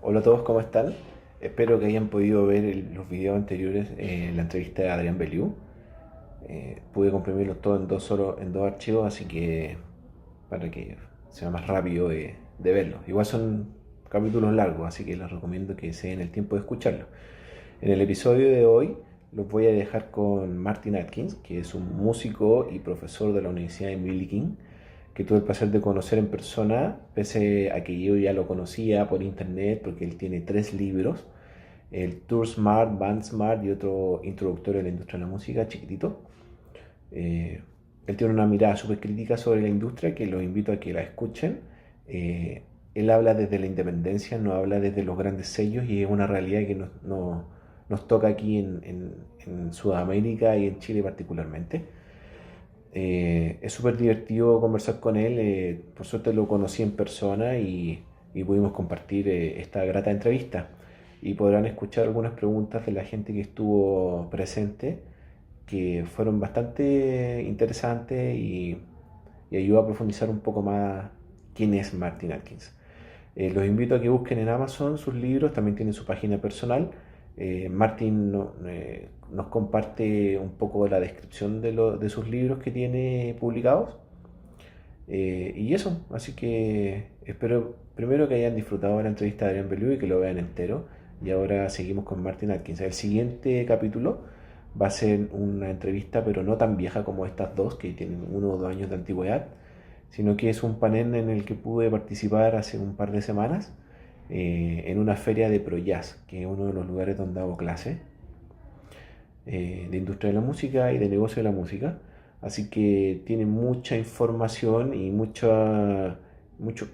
Hola a todos, ¿cómo están? Espero que hayan podido ver los videos anteriores, la entrevista de Adrián Beliú. Pude comprimirlos todos en dos archivos, así que para que sea más rápido de verlos. Igual son capítulos largos, así que les recomiendo que se den el tiempo de escucharlos. En el episodio de hoy los voy a dejar con Martin Atkins, que es un músico y profesor de la Universidad de Música, que tuve el placer de conocer en persona, pese a que yo ya lo conocía por internet, porque él tiene 3 libros, el Tour Smart, Band Smart y otro introductorio a la industria de la música, chiquitito. Él tiene una mirada súper crítica sobre la industria que los invito a que la escuchen. Él habla desde la independencia, no habla desde los grandes sellos, y es una realidad que nos toca aquí en Sudamérica y en Chile particularmente. Es súper divertido conversar con él. Por suerte lo conocí en persona y pudimos compartir esta grata entrevista. Y podrán escuchar algunas preguntas de la gente que estuvo presente, que fueron bastante interesantes y ayuda a profundizar un poco más quién es Martin Atkins. Los invito a que busquen en Amazon sus libros, también tienen su página personal. Martin nos comparte un poco la descripción de sus libros que tiene publicados. Y eso, así que espero primero que hayan disfrutado de la entrevista de Adrián Beliú y que lo vean entero. Y ahora seguimos con Martin Atkins. El siguiente capítulo va a ser una entrevista, pero no tan vieja como estas dos, que tienen 1 o 2 años de antigüedad, sino que es un panel en el que pude participar hace un par de semanas en una feria de Projazz, que es uno de los lugares donde hago clase de industria de la música y de negocio de la música. Así que tiene mucha información y mucho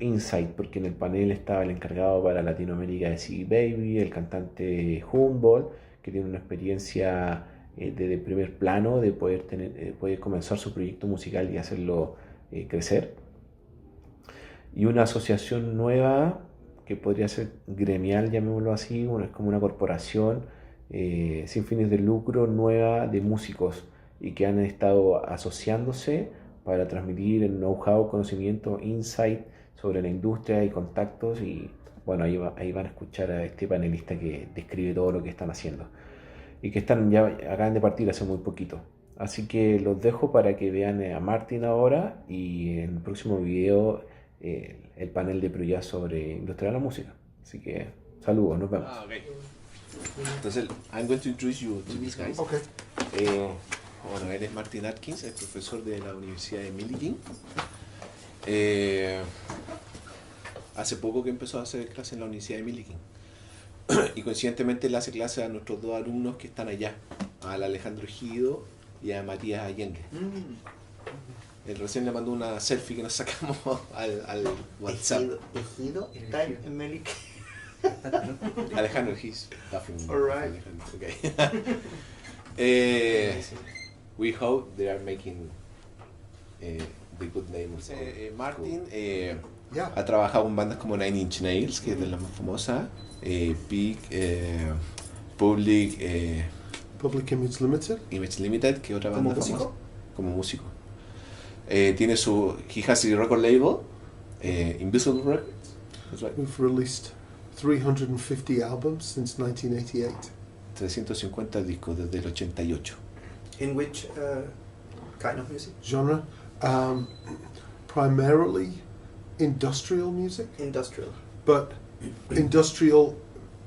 insight, porque en el panel estaba el encargado para Latinoamérica de CD Baby, el cantante Humboldt, que tiene una experiencia de primer plano de poder comenzar su proyecto musical y hacerlo crecer. Y una asociación nueva que podría ser gremial, llamémoslo así, es como una corporación sin fines de lucro nueva de músicos, y que han estado asociándose para transmitir el know-how, conocimiento, insight sobre la industria y contactos. Y bueno, ahí van a escuchar a este panelista que describe todo lo que están haciendo y que acaban de partir hace muy poquito. Así que los dejo para que vean a Martin ahora, y en el próximo video el panel de Projazz sobre industria de la música. Así que saludos, nos vemos. Okay. Entonces, I'm going to introduce you to these guys. Okay. Bueno, él es Martin Atkins, es profesor de la Universidad de Música. Hace poco que empezó a hacer clases en la Universidad de Música. Y coincidentemente le hace clases a nuestros 2 alumnos que están allá, al Alejandro Gido y a Matías Allende. Él recién le mandó una selfie que nos sacamos al WhatsApp. Ejido está en Música. Alejandro, he's laughing. All right. Okay. We hope they are making the good name. Martin ha trabajado con bandas como Nine Inch Nails, que es de las más famosas, Big, Public Image Limited, que es otra banda famosa. Como músico. Tiene he has a record label, Invisible Records. That's right. We've released 350 albums since 1988. 350 discos desde el 88. In which kind of music? Genre, primarily industrial music. Industrial. But industrial,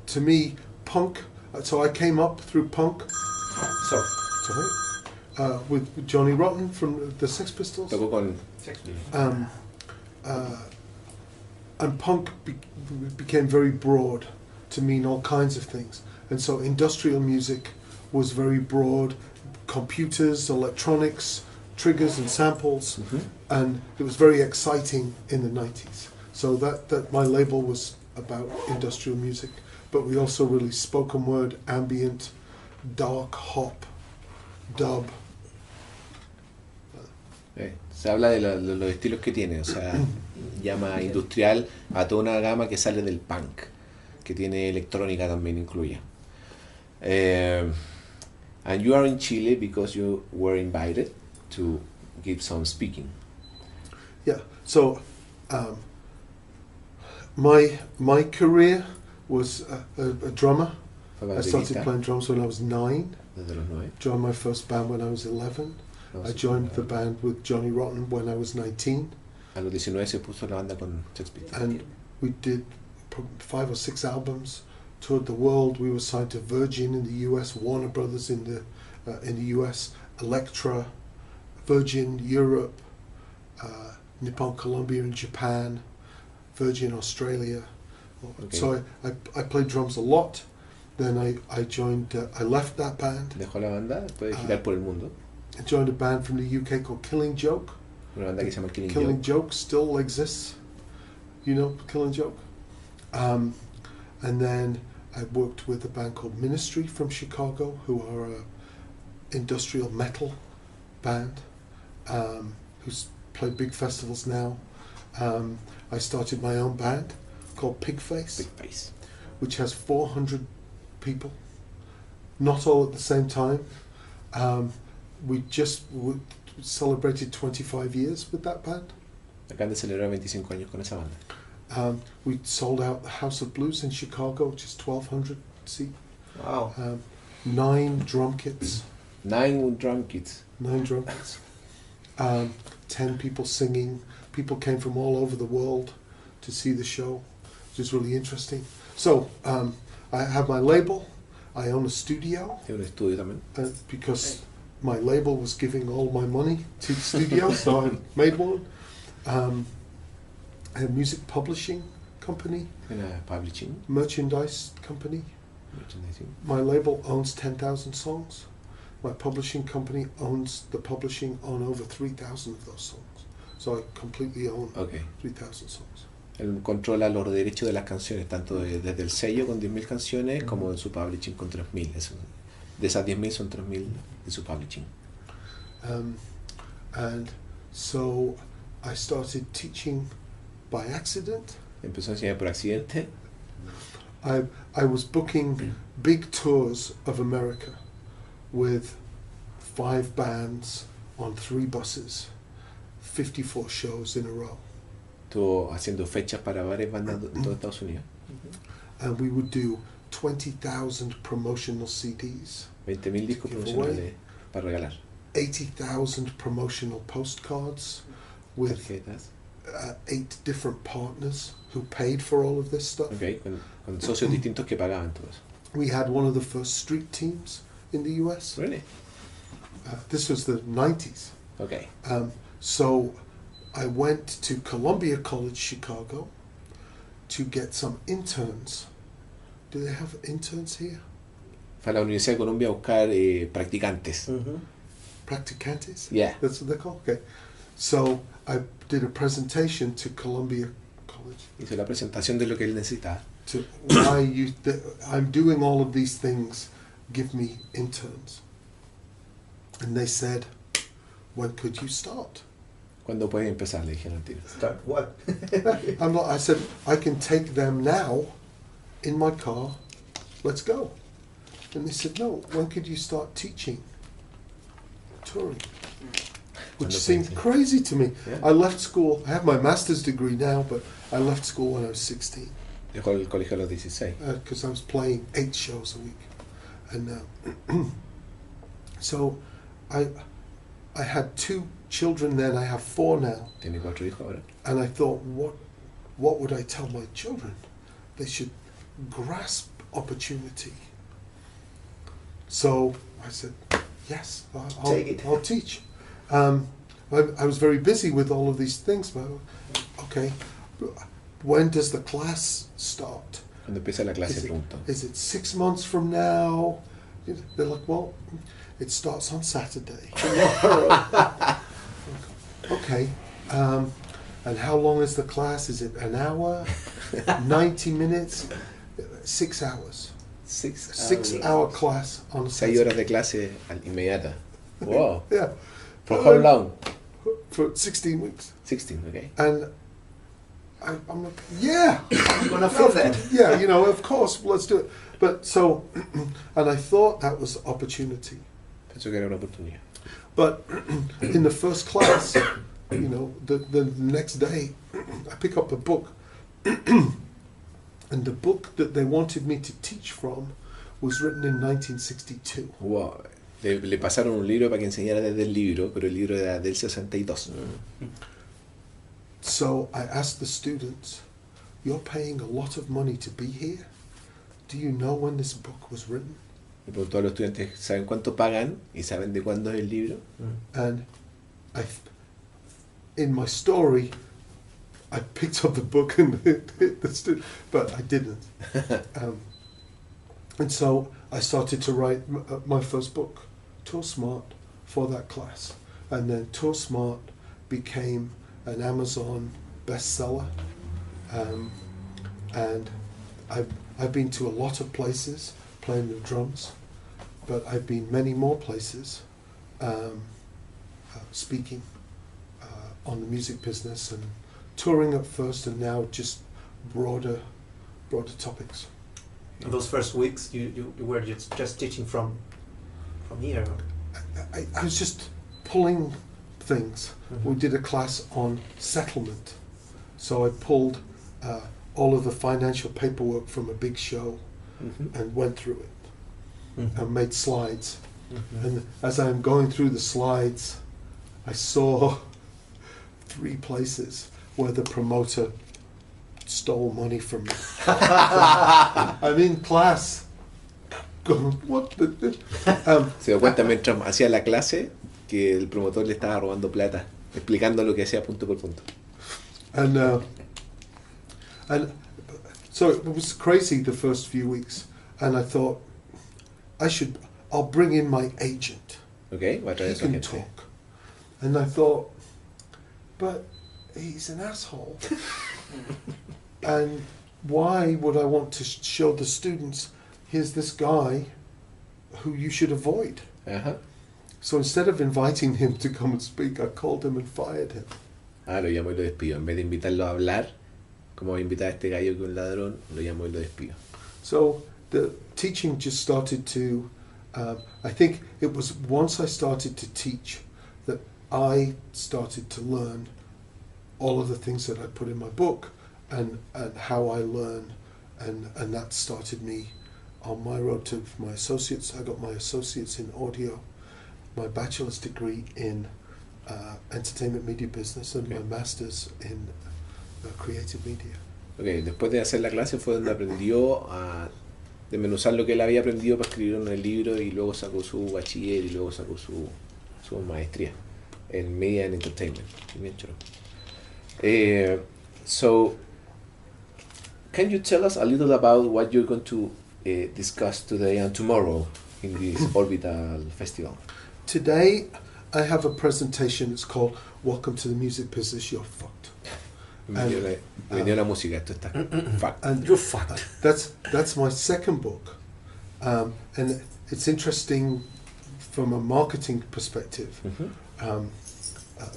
to me, punk. So I came up through punk. Sorry. With Johnny Rotten from the Sex Pistols. Tocó con and punk became very broad to mean all kinds of things. And so industrial music was very broad, computers, electronics, triggers and samples, and it was very exciting in the 90s. So that my label was about industrial music, but we also released spoken word, ambient, dark, hop, dub. Se habla de los estilos que tiene, o sea, llama industrial a toda una gama que sale del punk, que tiene electrónica también incluye. And you are in Chile because you were invited to give some speaking. Yeah, so my career was a drummer. Fue I started baterista playing drums when I was 9. desde los 9. Joined my first band when I was 11. I joined the band with Johnny Rotten when I was 19. A los 19 se puso la banda con Shakespeare. And we did 5 or 6 albums, toured the world. We were signed to Virgin in the US, Warner Brothers in the US, Elektra, Virgin Europe, Nippon Columbia in Japan, Virgin Australia. Okay. So I played drums a lot. Then I joined. I left that band. Dejó la banda después de girar por el mundo. I joined a band from the UK called Killing Joke. Una banda que se llama Killing Killing Joke. Joke still exists. You know Killing Joke. And then I worked with a band called Ministry from Chicago, who are a industrial metal band, who's played big festivals now. I started my own band called Pigface, Big Face. which has 400 people, not all at the same time. We just celebrated 25 years with that band. Acaban de celebrar 25 años con esa banda. We sold out the House of Blues in Chicago, which is 1,200 seat. Wow. 9 drum kits. 9 drum kits. 9 drum kits. 10 people singing. People came from all over the world to see the show, which is really interesting. So I have my label. I own a studio Tiene un estudio también. because my label was giving all my money to the studio, so I made one. A music publishing company, Tiene publishing. merchandise company. Merchandising. My label owns 10,000 songs. My publishing company owns the publishing on over 3,000 of those songs. So I completely own Ok. 3,000 songs. Él controla los derechos de las canciones, tanto desde el sello con 10.000 canciones como en su publishing con 3.000. De esas 10.000 son 3.000 de su publishing. And so I started teaching by accident. Empezó a enseñar por accidente. I was booking big tours of America with 5 bands on 3 buses, 54 shows in a row. Estuvo haciendo fechas para varias bandas de todo Estados Unidos. And we would do 20,000 promotional CDs, 20.000 discos Give promocionales para regalar. 80,000 promotional postcards with Tarjetas. 8 different partners who paid for all of this stuff. Ok, con socios distintos que pagaban todo eso. We had one of the first street teams in the US. Really? This was the 90s. Ok. So I went to Columbia College, Chicago, to get some interns. Do they have interns here? Fue a la Universidad de Columbia a buscar practicantes. Practicantes? Yeah. That's what they're called? Okay. So I did a presentation to Columbia College. Hizo la presentación de lo que él necesitaba. To I'm doing all of these things, give me interns. And they said, when could you start? ¿Cuándo puede empezar? Le dijeron al tiro. Start what? I said, I can take them now in my car, let's go. And they said, no, when could you start teaching? Touring. Which Cuando seemed puede, sí. crazy to me. Yeah. I left school, I have my master's degree now, but I left school when I was 16 Dejó el colegio a los 16. because I was playing 8 shows a week. And so I had 2 children then, I have 4 now. Tiene 4 hijos ahora. And I thought, what would I tell my children? They should grasp opportunity. So I said, yes, Take it. I'll teach. I was very busy with all of these things, but okay, when does the class start? Cuando empieza la clase, preguntó. Is it 6 months from now? They're like, well, it starts on Saturday. Okay. And how long is the class? Is it an hour? 90 minutes? 6 hours. 6 hour class on 6 Saturday. horas de clase inmediata. Wow. Yeah. For how long? For 16 weeks. 16, okay. And I'm like, yeah. I'm gonna feel that. Yeah, of course, let's do it. But so, and I thought that was opportunity. Pensó que era una oportunidad. But in the first class, the next day, I pick up the book, and And the book that they wanted me to teach from was written in 1962. Wow. Le pasaron un libro para que enseñara desde el libro, pero el libro era del 62. So I asked the students, you're paying a lot of money to be here? Do you know when this book was written? Le preguntó a los estudiantes, ¿saben cuánto pagan? ¿Y saben de cuándo es el libro? And in my story, I picked up the book and hit the student, but I didn't. And so I started to write my first book, Tour Smart, for that class. And then Tour Smart became an Amazon bestseller. And I've been to a lot of places playing the drums, but I've been many more places speaking on the music business and touring at first, and now just broader topics. In those first weeks, you were just teaching from here. I was just pulling things. Mm-hmm. We did a class on settlement, so I pulled all of the financial paperwork from a big show and went through it and made slides. And as I'm going through the slides, I saw 3 places where the promoter stole money from me. I'm in class going, what the... Se dio cuenta mientras hacía la clase que el promotor le estaba robando plata, explicando lo que hacía punto por punto. And so it was crazy the first few weeks, and I thought I'll bring in my agent. Okay, voy a traer He a su can agente. talk. And I thought, but he's an asshole. And why would I want to show the students, here's this guy who you should avoid? Ajá. So instead of inviting him to come and speak, I called him and fired him. Lo llamo y lo despido. En vez de invitarlo a hablar, como voy a invitar a este gallo que es un ladrón, lo llamo y lo despido. So the teaching just started to, I think it was once I started to teach that I started to learn all of the things that I put in my book and how I learn, and that started me on my road to my associates. I got my associates in audio, my bachelor's degree in entertainment media business, and my master's in creative media. Okay, después de hacer la clase fue donde aprendió a desmenuzar lo que él había aprendido para escribir en el libro, y luego sacó su bachiller y luego sacó su maestría en Media and Entertainment. Bien chulo. So, can you tell us a little about what you're going to discuss today and tomorrow in this Orbital Festival? Today I have a presentation. It's called Welcome to the Music Business, You're Fucked. Vendió la música, esto está fact. And You're fucked. That's my second book, and it's interesting from a marketing perspective,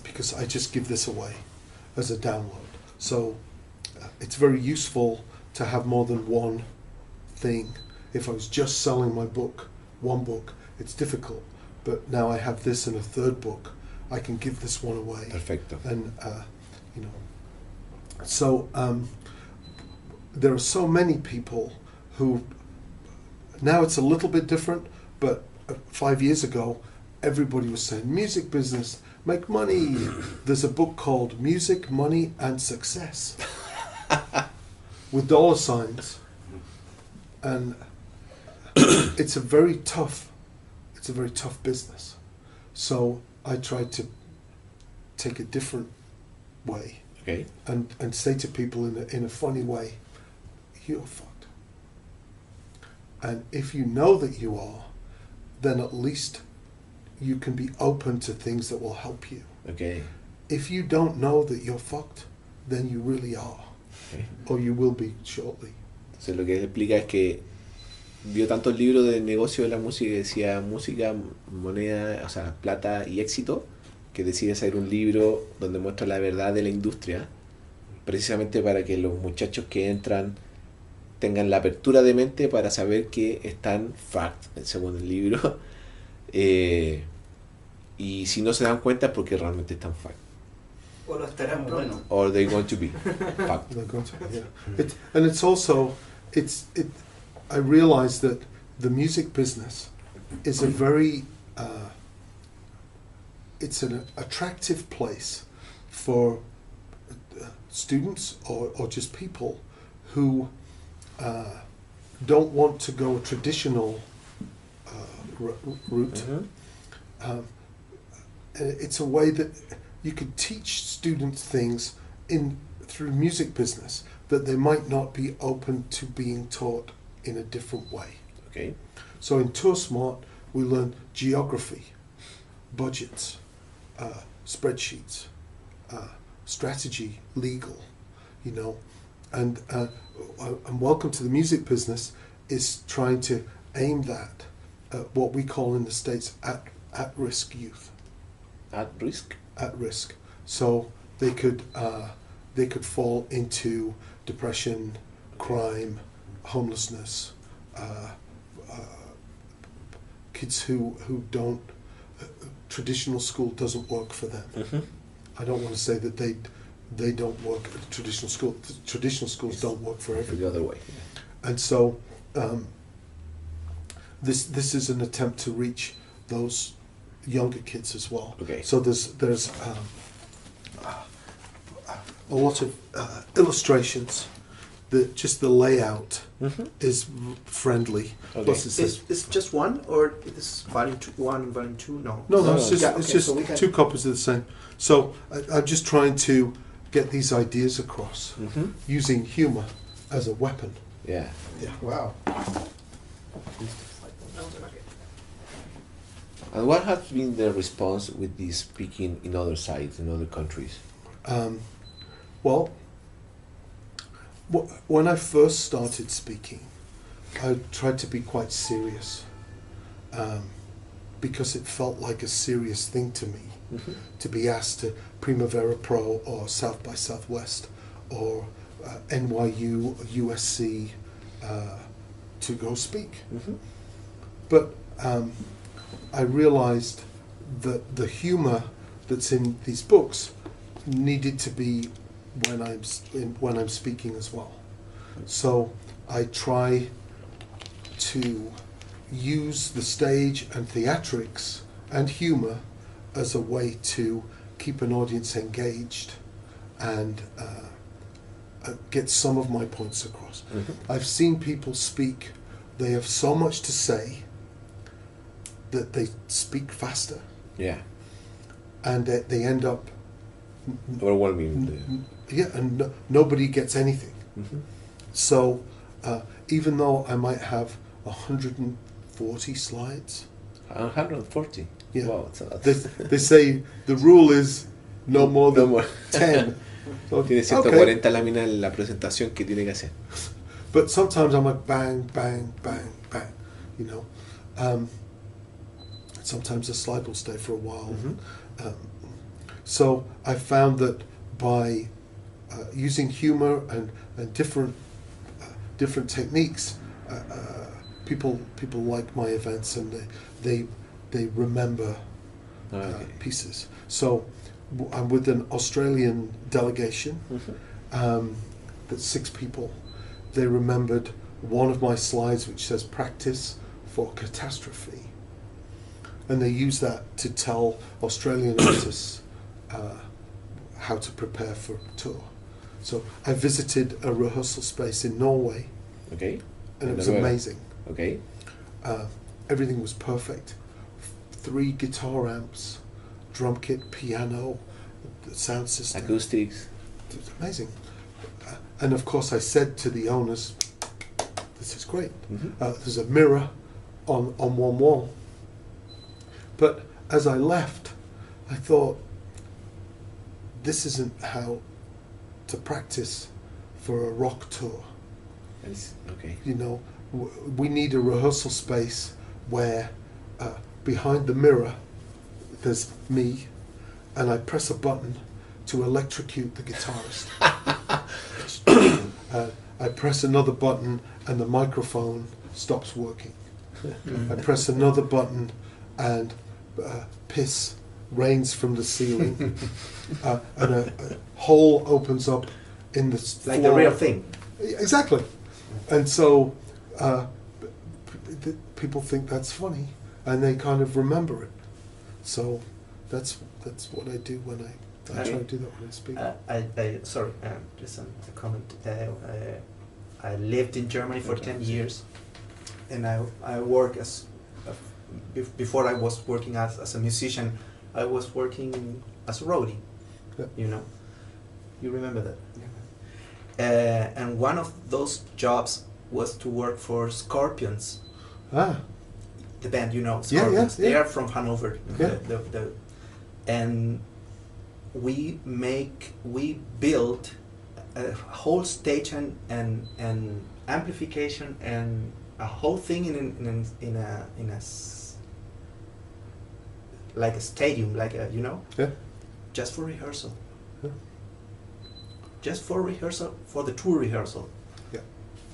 because I just give this away as a download. So it's very useful to have more than one thing. If I was just selling my book, one book, it's difficult. But now I have this and a third book, I can give this one away. Perfecto. And so there are so many people who, now it's a little bit different, but 5 years ago everybody was saying music business, make money. There's a book called Music, Money and Success with dollar signs, and it's a very tough business. So I tried to take a different way. Okay. And say to people in a funny way, you're fucked. And if you know that you are, then at least you can be open to things that will help you. Okay. If you don't know that you're fucked, then you really are. Okay. Or you will be shortly. Entonces lo que él explica es que vio tantos libros de negocio de la música que decía música, moneda, o sea, plata y éxito, que decide hacer un libro donde muestra la verdad de la industria, precisamente para que los muchachos que entran tengan la apertura de mente para saber que están fact, según el libro, y si no se dan cuenta es porque realmente están fact. O lo estarán pronto. or they're going to be. Fact. They're going to, yeah. And it's also, I realize that the music business is a very, it's an attractive place for students or just people who don't want to go a traditional route. Mm-hmm. It's a way that you could teach students things through music business that they might not be open to being taught in a different way. Okay. So in Tour Smart, we learn geography, budgets, spreadsheets, strategy, legal, and Welcome to the Music Business is trying to aim that at what we call in the States at-risk youth. At risk? At risk. So they could fall into depression, crime, homelessness, kids who don't, traditional school doesn't work for them. Mm-hmm. I don't want to say that they don't work at traditional school. Traditional schools don't work for everybody. The other way. And so this is an attempt to reach those younger kids as well. Okay. So there's a lot of illustrations. Just the layout is friendly. Okay. Plus it says, Is just one, or is volume 1 and volume 2? No. no, No, it's no. just, Yeah, it's okay, just so we can- two copies of the same. So I'm just trying to get these ideas across Mm-hmm. using humor as a weapon. Yeah. Wow. And what has been the response with this speaking in other sites, in other countries? Well, when I first started speaking, I tried to be quite serious because it felt like a serious thing to me to be asked to Primavera Pro or South by Southwest or NYU, USC to go speak. Mm-hmm. But I realized that the humor that's in these books needed to be when I'm speaking as well. So I try to use the stage and theatrics and humor as a way to keep an audience engaged and get some of my points across. Mm-hmm. I've seen people speak, they have so much to say that they speak faster Yeah. and that they end up Overwhelming. and nobody gets anything. Mm-hmm. So even though I might have 140 slides, 140. Yeah. Wow, it's a lot. they say the rule is no more No than more. 10. So, Tiene 140 láminas en la presentación que tiene que hacer. But sometimes I'm like bang, bang, bang, bang, sometimes the slide will stay for a while. Mm-hmm. So I found that by using humor and different techniques, people like my events and they remember Okay. pieces. So I'm with an Australian delegation. Mm-hmm. That's 6 people. They remembered one of my slides which says practice for catastrophe. And they use that to tell Australian artists how to prepare for a tour. So I visited a rehearsal space in Norway Okay. and it was Noruega. amazing. Okay. Everything was perfect. 3 guitar amps, drum kit, piano, the sound system. Acoustics. It was amazing. And of course I said to the owners, this is great. Mm-hmm. There's a mirror on one wall. But as I left, I thought, this isn't how to practice for a rock tour. Okay. We need a rehearsal space where behind the mirror there's me and I press a button to electrocute the guitarist. I press another button and the microphone stops working. I press another button and piss rains from the ceiling, and a hole opens up in the Like floor. the real thing. Exactly. And so people think that's funny, and they kind of remember it. So that's what I do when I try to do that when I speak. Sorry, just a comment. I lived in Germany for 10 years, and I work as before I was working as a musician. I was working as a roadie. Yeah. You know, you remember that. And one of those jobs was to work for Scorpions, the band, you know, Scorpions. Yeah. They are from Hanover. Yeah. And we built a whole stage and amplification and a whole thing in a like a stadium, like a, you know, just for rehearsal. Yeah. Just for rehearsal, for the tour rehearsal. Yeah.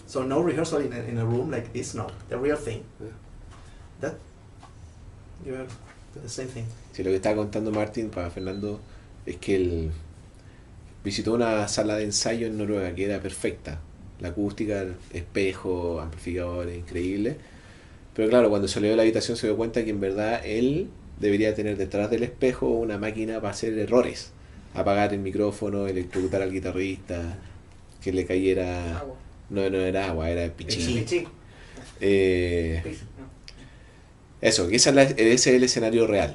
So no rehearsal in a room like this, no, the real thing. Yeah. That, you have the same thing. Sí, lo que estaba contando Martin para Fernando es que él visitó una sala de ensayo en Noruega que era perfecta. La acústica, espejo, amplificadores, increíble. Pero claro, cuando salió de la habitación se dio cuenta que en verdad él debería tener detrás del espejo una máquina para hacer errores. Apagar el micrófono, electrocutar al guitarrista, que le cayera... Agua. No era agua, era pichín. Sí. Eso, que ese es el escenario real.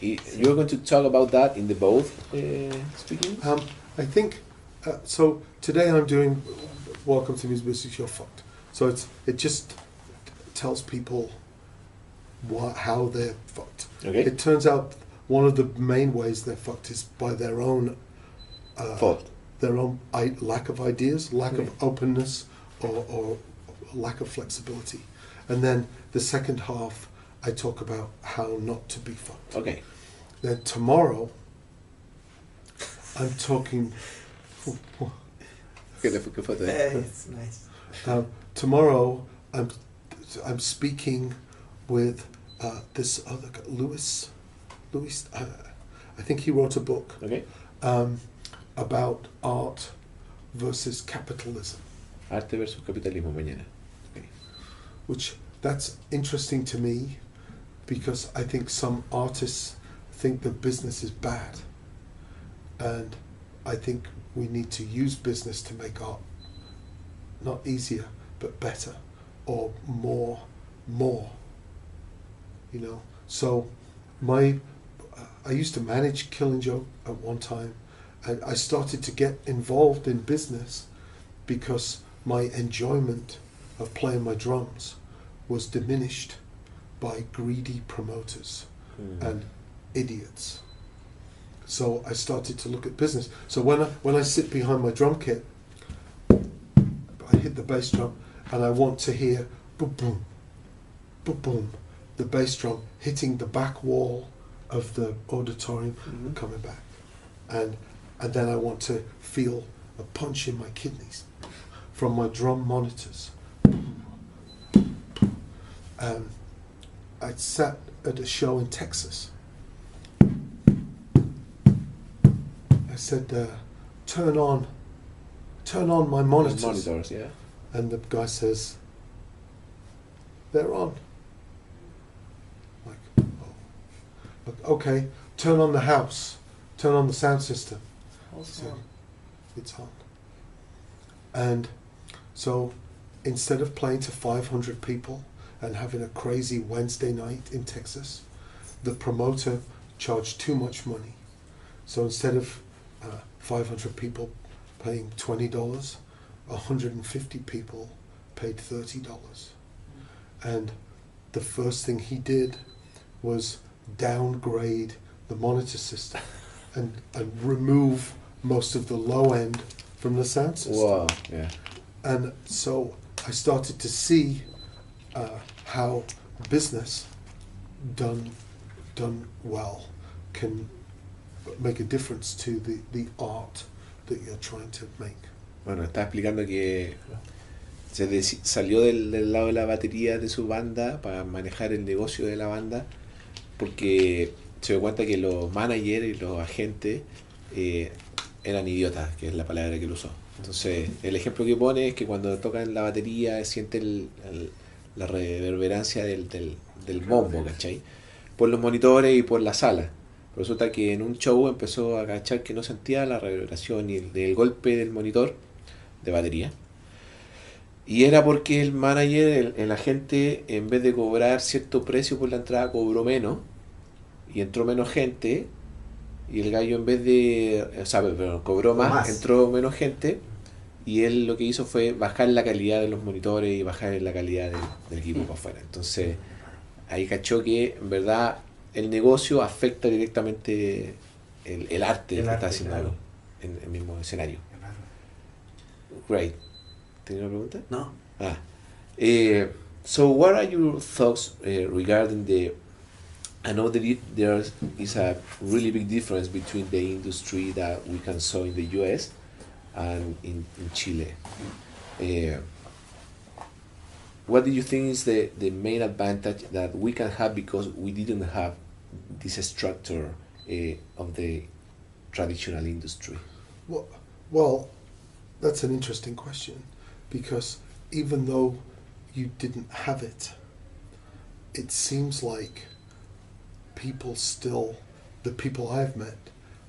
Y you're going to talk about that in the both speaking? I think so. Today I'm doing Welcome to Music, You're Fucked. So it just tells people how they're fucked. Okay. It turns out one of the main ways they're fucked is by their own Fault. their own lack of ideas, lack of openness, or lack of flexibility. And then the second half, I talk about how not to be fucked. Okay. Then tomorrow, I'm talking. ¿Qué fue todo? It's nice. Tomorrow, I'm speaking with this other guy, Louis. I think he wrote a book Okay. about art versus capitalism, Arte versus capitalismo mañana. which that's interesting to me because I think some artists think that business is bad, and I think we need to use business to make art not easier but better or more, you know. So I used to manage Killing Joke at one time, and I started to get involved in business because my enjoyment of playing my drums was diminished by greedy promoters and idiots. So I started to look at business. So when I sit behind my drum kit, I hit the bass drum and I want to hear boom boom, boom boom, the bass drum hitting the back wall of the auditorium and coming back, and then I want to feel a punch in my kidneys from my drum monitors. I sat at a show in Texas. I said, turn on my monitors. Monitors, yeah. And the guy says, they're on. Like, oh. Like, okay, turn on the house. Turn on the sound system. So it's on. And so instead of playing to 500 people and having a crazy Wednesday night in Texas, the promoter charged too much money. So instead of 500 people paying $20, 150 people paid $30. And the first thing he did was downgrade the monitor system and remove most of the low end from the sound system. Wow, yeah. And so I started to see how business done well can make a difference to the art that you're trying to make. Bueno, está explicando que salió del lado de la batería de su banda para manejar el negocio de la banda, porque se dio cuenta que los managers y los agentes eran idiotas, que es la palabra que él usó. Entonces, el ejemplo que pone es que cuando tocan la batería siente la reverberancia del bombo, ¿cachai? Por los monitores y por la sala. Resulta que en un show empezó a cachar que no sentía la reverberación y el golpe del monitor de batería. Y era porque el manager, el agente, en vez de cobrar cierto precio por la entrada, cobró menos y entró menos gente. Y el gallo, en vez de, o sea, perdón, cobró más, entró menos gente. Y él lo que hizo fue bajar la calidad de los monitores y bajar la calidad del equipo para afuera. Entonces, ahí cachó que en verdad el negocio afecta directamente el arte que está haciendo, claro, en el mismo escenario. Great. ¿Tenía una pregunta? No. So what are your thoughts regarding I know that there is a really big difference between the industry that we can saw in the US and in Chile. What do you think is the main advantage that we can have because we didn't have this structure of the traditional industry? Well, that's an interesting question, because even though you didn't have it, it seems like the people I've met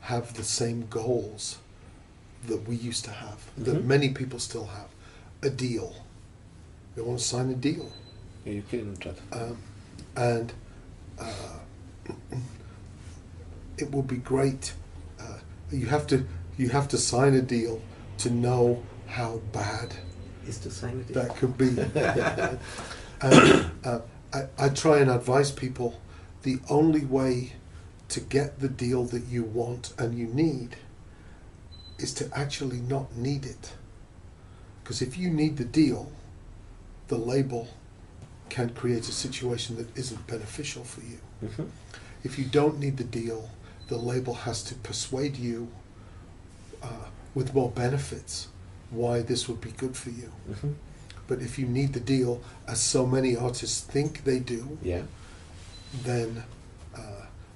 have the same goals that we used to have, that many people still have. A deal. They want to sign a deal. And it would be great. You have to sign a deal to know how bad Is to sign a deal. that could be. And I try and advise people, the only way to get the deal that you want and you need is to actually not need it. Because if you need the deal, the label can create a situation that isn't beneficial for you. Mm-hmm. If you don't need the deal, the label has to persuade you with more benefits why this would be good for you. Mm-hmm. But if you need the deal, as so many artists think they do, Yeah. then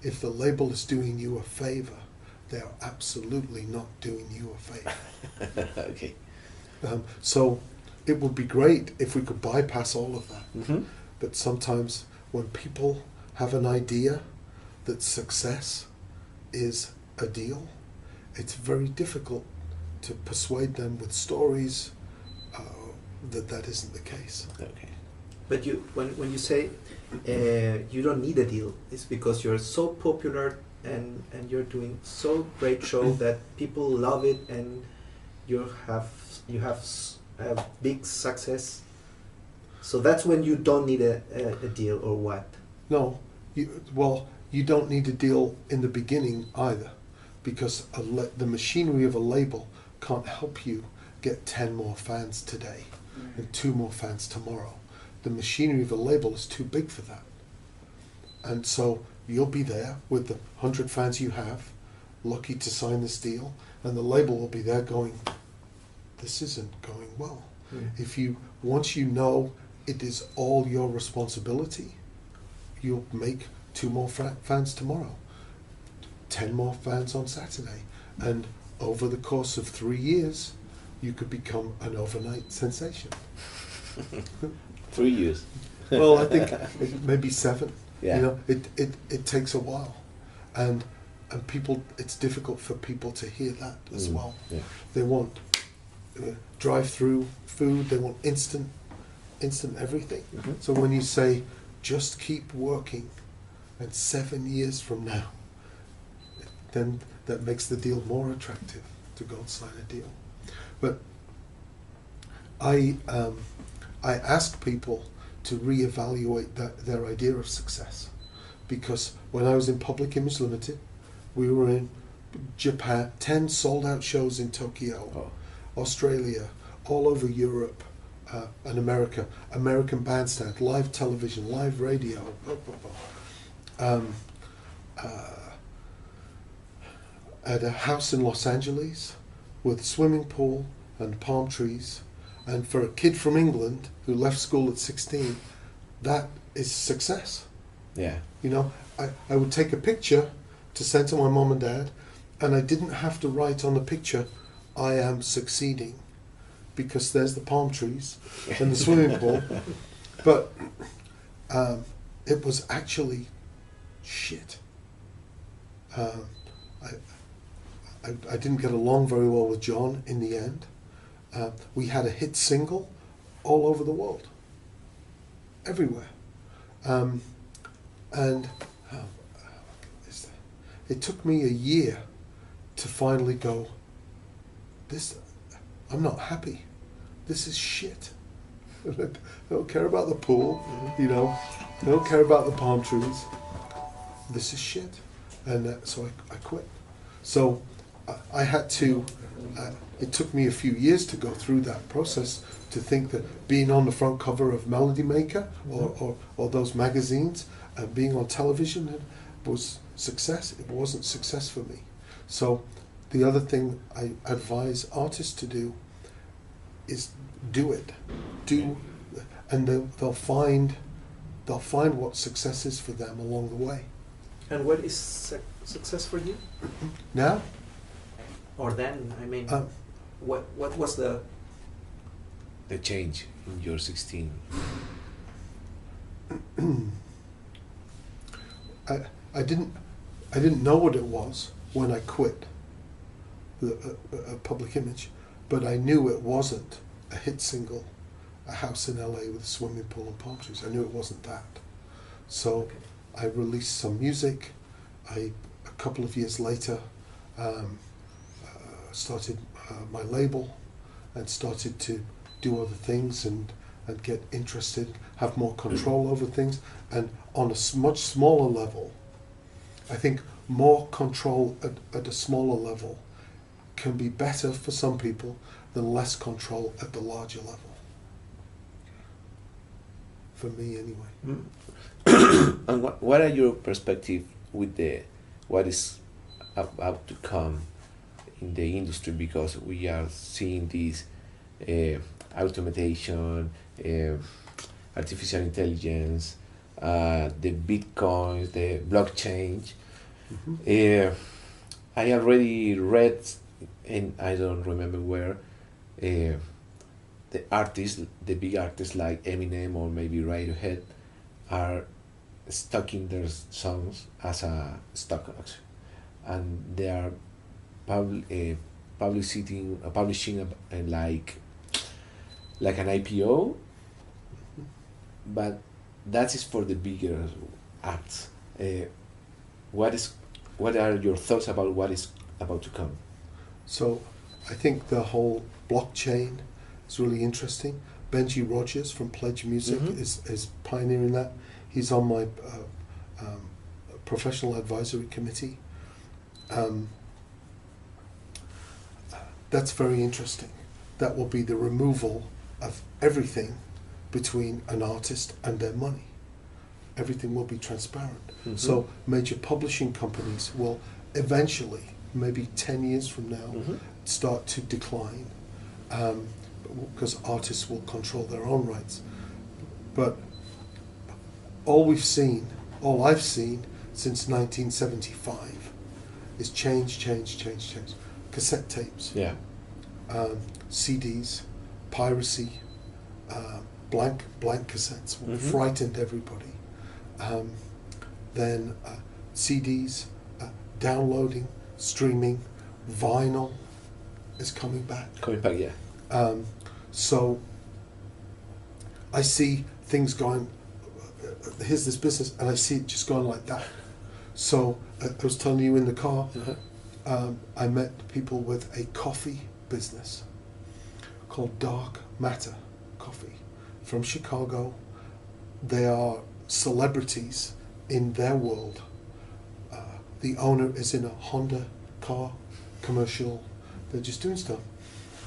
if the label is doing you a favor, they're absolutely not doing you a favor. Okay. So it would be great if we could bypass all of that. Mm-hmm. But sometimes when people have an idea that success is a deal, it's very difficult to persuade them with stories that isn't the case. Okay. But when you say you don't need a deal, it's because you're so popular and you're doing so great show that people love it and you have a big success. So that's when you don't need a deal, or what? No, you don't need a deal in the beginning either, because the machinery of a label can't help you get 10 more fans today and 2 more fans tomorrow. The machinery of a label is too big for that. And so you'll be there with the 100 fans you have, lucky to sign this deal, and the label will be there going, this isn't going well. Once you know it is all your responsibility, you'll make 2 more fans tomorrow, 10 more fans on Saturday, and over the course of 3 years, you could become an overnight sensation. 3 years. Well, I think maybe 7. Yeah. You know, it takes a while, and people. It's difficult for people to hear that as well. Yeah. They want drive-through food. They want instant everything. Mm-hmm. So when you say just keep working, and 7 years from now, then that makes the deal more attractive to go and sign a deal. But I ask people to reevaluate their idea of success, because when I was in Public Image Limited, we were in Japan, 10 sold-out shows in Tokyo, Australia, all over Europe, and America, American Bandstand, live television, live radio, at a house in Los Angeles with a swimming pool and palm trees. And for a kid from England who left school at 16, that is success. Yeah. You know, I would take a picture to send to my mom and dad, and I didn't have to write on the picture, I am succeeding, because there's the palm trees and the swimming pool. But it was actually shit. I didn't get along very well with John in the end. We had a hit single all over the world, everywhere. And it took me a year to finally go, I'm not happy. This is shit. I don't care about the pool, you know. I don't care about the palm trees. This is shit. And so I quit. So I had to, it took me a few years to go through that process to think that being on the front cover of Melody Maker or those magazines and being on television was success. It wasn't success for me. So the other thing I advise artists to do is do it. And they'll find what success is for them along the way. And what is success for you? Now? Or then, I mean, what was the change in your 16? I didn't know what it was when I quit the public image, but I knew it wasn't a hit single, a house in LA with a swimming pool and palm trees. I knew it wasn't that. So I released some music. A couple of years later, started my label and started to do other things and get interested, have more control over things. And on a much smaller level, I think more control at a smaller level can be better for some people than less control at the larger level. For me, anyway. And what are your perspective with what is about to come in the industry? Because we are seeing this automation, artificial intelligence, the bitcoins, the blockchain. I already read, and I don't remember where, the artists, the big artists like Eminem or maybe Radiohead, are stocking their songs as a stock auction, and they are publishing like an IPO, but that is for the bigger acts. What are your thoughts about what is about to come? So I think the whole blockchain is really interesting. Benji Rogers from Pledge Music is pioneering that. He's on my professional advisory committee. That's very interesting. That will be the removal of everything between an artist and their money. Everything will be transparent. So major publishing companies will eventually, maybe 10 years from now, start to decline, because artists will control their own rights. But all I've seen since 1975 is change. Cassette tapes, CDs, piracy, blank cassettes frightened everybody. Then CDs, downloading, streaming, vinyl is coming back. So I see things going, here's this business, and I see it just going like that. So I was telling you in the car, I met people with a coffee business called Dark Matter Coffee from Chicago. They are celebrities in their world. The owner is in a Honda car commercial. They're just doing stuff.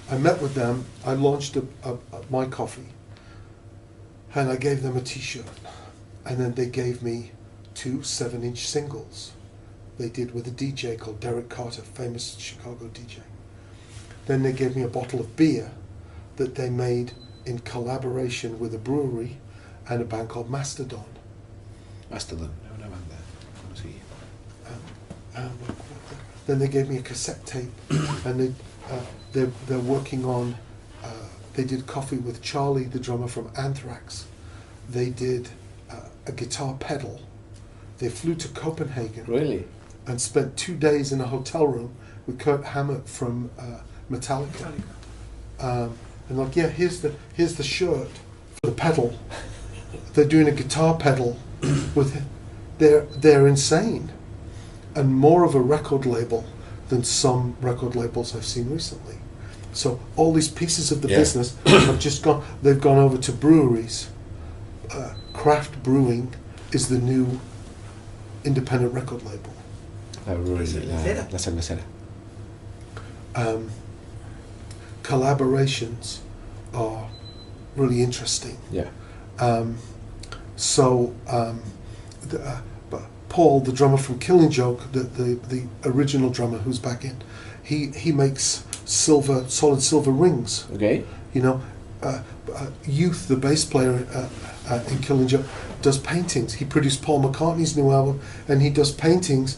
I met with them. I launched my coffee, and I gave them a T-shirt, and then they gave me 2 7-inch singles they did with a DJ called Derek Carter, famous Chicago DJ. Then they gave me a bottle of beer that they made in collaboration with a brewery and a band called Mastodon. Mastodon, Sí. Then they gave me a cassette tape, and they're working on. They did Coffee with Charlie, the drummer from Anthrax. They did a guitar pedal. They flew to Copenhagen Really? and spent 2 days in a hotel room with Kurt Hammett from Metallica. And like, yeah, here's the shirt for the pedal. They're doing a guitar pedal with. They're insane, and more of a record label than some record labels I've seen recently. So all these pieces of the business have just gone. They've gone over to breweries. Craft brewing is the new independent record label. La cervecera. Collaborations are really interesting. Yeah. But Paul, the drummer from Killing Joke, the original drummer who's back in, he makes solid silver rings. Okay. You know, Youth, the bass player in Killing Joke, does paintings. He produced Paul McCartney's new album, and he does paintings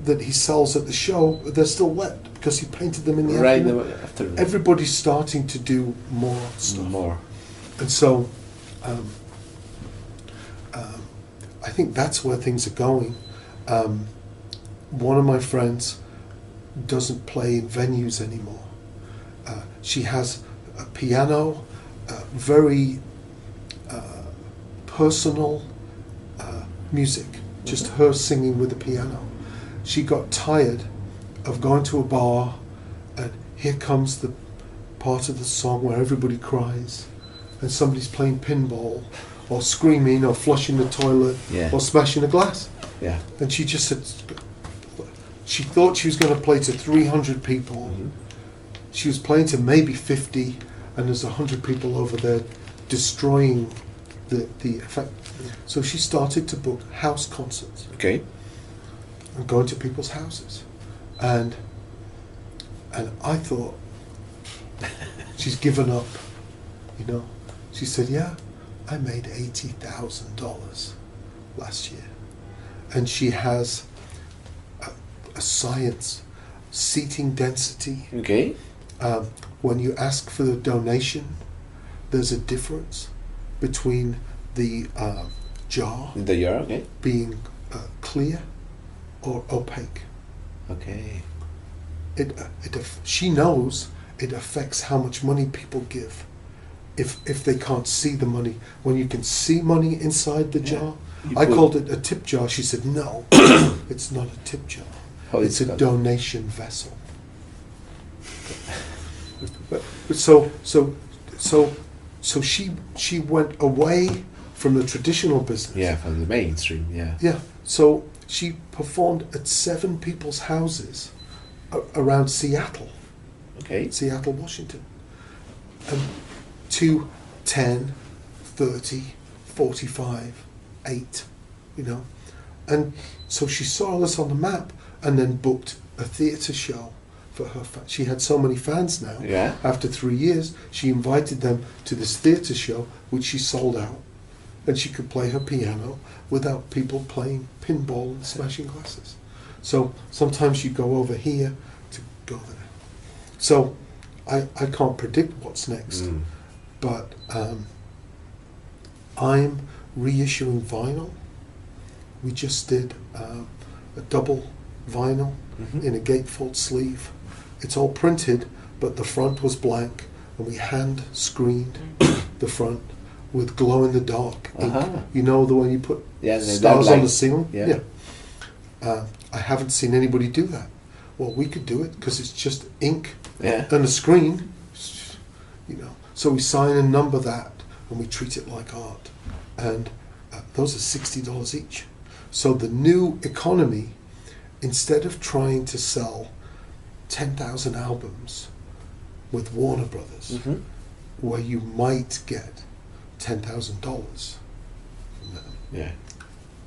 that he sells at the show. They're still wet because he painted them in the afternoon. After. Everybody's starting to do more stuff. More. And so, I think that's where things are going. One of my friends doesn't play in venues anymore. She has a piano, very personal music, just her singing with the piano. She got tired of going to a bar and here comes the part of the song where everybody cries and somebody's playing pinball or screaming or flushing the toilet or smashing a glass. Yeah. And she just said, she thought she was going to play to 300 people. Mm-hmm. She was playing to maybe 50, and there's 100 people over there destroying the effect. So she started to book house concerts. Okay. And going to people's houses. And I thought, she's given up, you know. She said, yeah, I made $80,000 last year. And she has a science, seating density. Okay. When you ask for the donation, there's a difference between the jar The jar, okay. being clear or opaque. Okay. She knows it affects how much money people give. If they can't see the money, when you can see money inside the jar, I called it a tip jar. She said, no, it's not a tip jar. It's a donation vessel. So she went away from the traditional business. Yeah, from the mainstream. Yeah. Yeah. So she performed at 7 people's houses around Seattle. Okay. Seattle, Washington. And 2, 10, 30, 45, 8, you know. And so she saw all this on the map and then booked a theatre show for her fans. She had so many fans now. Yeah. After 3 years, she invited them to this theatre show, which she sold out. And she could play her piano without people playing pinball and smashing glasses. So sometimes you go over here to go there. So I can't predict what's next. But I'm reissuing vinyl. We just did a double vinyl in a gatefold sleeve. It's all printed, but the front was blank, and we hand screened the front with glow-in-the-dark ink. You know, the one you put stars on the ceiling? Yeah. I haven't seen anybody do that. Well, we could do it because it's just ink Yeah. and a screen, you know. So we sign and number that, and we treat it like art. And those are $60 each. So the new economy, instead of trying to sell 10,000 albums with Warner Brothers, where you might get $10,000 from them, Yeah.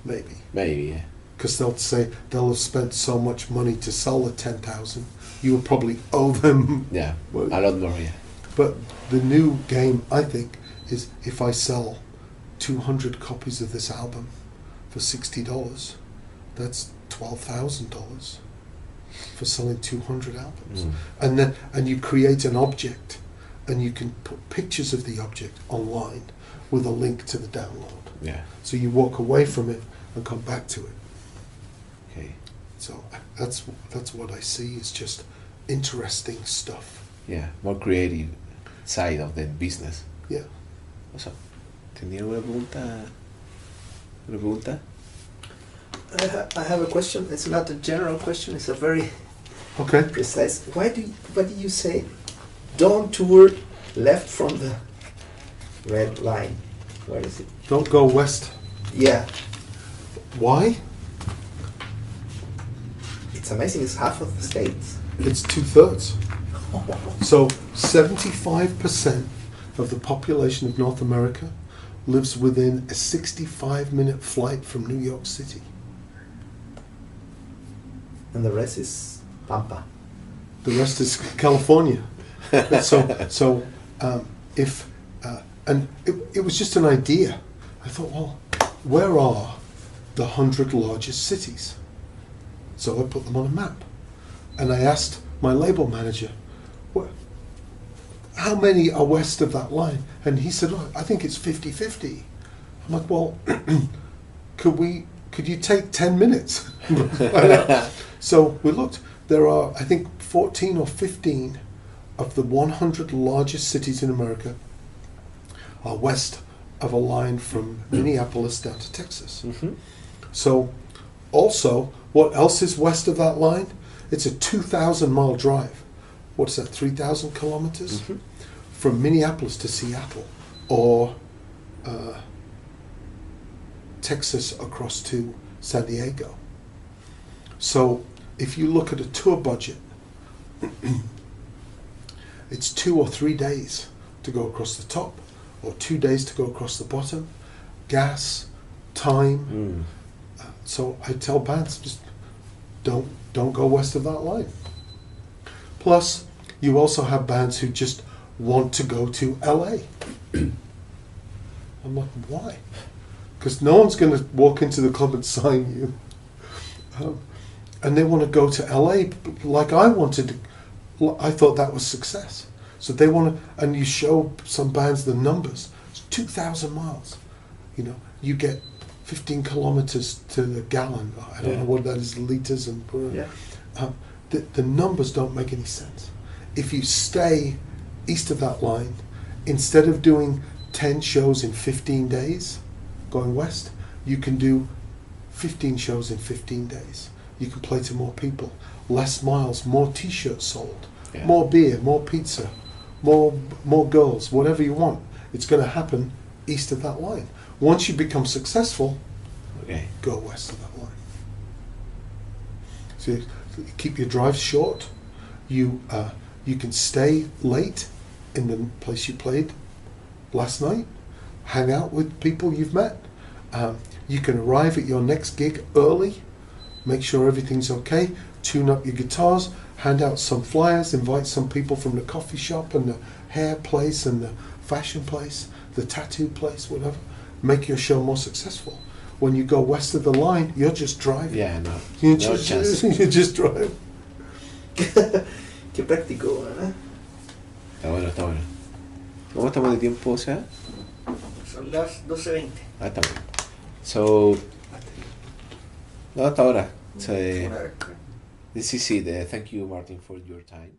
maybe, yeah. because they'll say they'll have spent so much money to sell the 10,000, you will probably owe them. Yeah. A lot more, yeah. But the new game, I think, is if I sell 200 copies of this album for $60, that's $12,000 for selling 200 albums. Mm. And you create an object, and you can put pictures of the object online with a link to the download. Yeah. So you walk away from it and come back to it. Okay. So that's what I see is just interesting stuff. Yeah. More creative side of the business. Yeah. Awesome. ¿Tenía alguna pregunta? ¿Una pregunta? I have a question. It's not a general question. It's a very Okay. precise. Why do you say don't tour left from the red line? What is it? Don't go west. Yeah, Why? it's amazing. It's half of the states. It's 2/3. So 75% of the population of North America lives within a 65-minute flight from New York City. And the rest is Pampa. The rest is California. And it was just an idea. I thought, well, where are the 100 largest cities? So I put them on a map. And I asked my label manager, how many are west of that line? And he said, oh, I think it's 50-50. I'm like, well, could you take 10 minutes? So we looked. There are, I think, 14 or 15 of the 100 largest cities in America are west of a line from Minneapolis down to Texas. Mm-hmm. So also, what else is west of that line? It's a 2,000-mile drive. What's that, 3,000 kilometers? Mm-hmm. From Minneapolis to Seattle, or Texas across to San Diego. So if you look at a tour budget, it's 2 or 3 days to go across the top, or 2 days to go across the bottom, gas, time. So I tell bands, just don't go west of that line. Plus, you also have bands who just want to go to LA. I'm like, why? Because no one's going to walk into the club and sign you. And they want to go to LA like I wanted to. I thought that was success. So they want to, and you show some bands the numbers. It's 2,000 miles. You know, you get 15 kilometers to the gallon. I don't know what that is, liters and. The numbers don't make any sense. If you stay east of that line, instead of doing 10 shows in 15 days, going west, you can do 15 shows in 15 days. You can play to more people, less miles, more t-shirts sold, more beer, more pizza, more girls, whatever you want. It's going to happen east of that line. Once you become successful, go west of that line. So you keep your drives short. You can stay late in the place you played last night. Hang out with people you've met. You can arrive at your next gig early. Make sure everything's okay. Tune up your guitars. Hand out some flyers. Invite some people from the coffee shop and the hair place and the fashion place, the tattoo place, whatever. Make your show more successful. When you go west of the line, you're just driving. Yeah, no. You No chance. just drive. Qué práctico, ¿eh? Está bueno, está bueno. ¿Cómo estamos de tiempo, o sea? Son las 12:20. Ah, está bueno. So, no, hasta ahora. So, Una vez. thank you, Martin, for your time.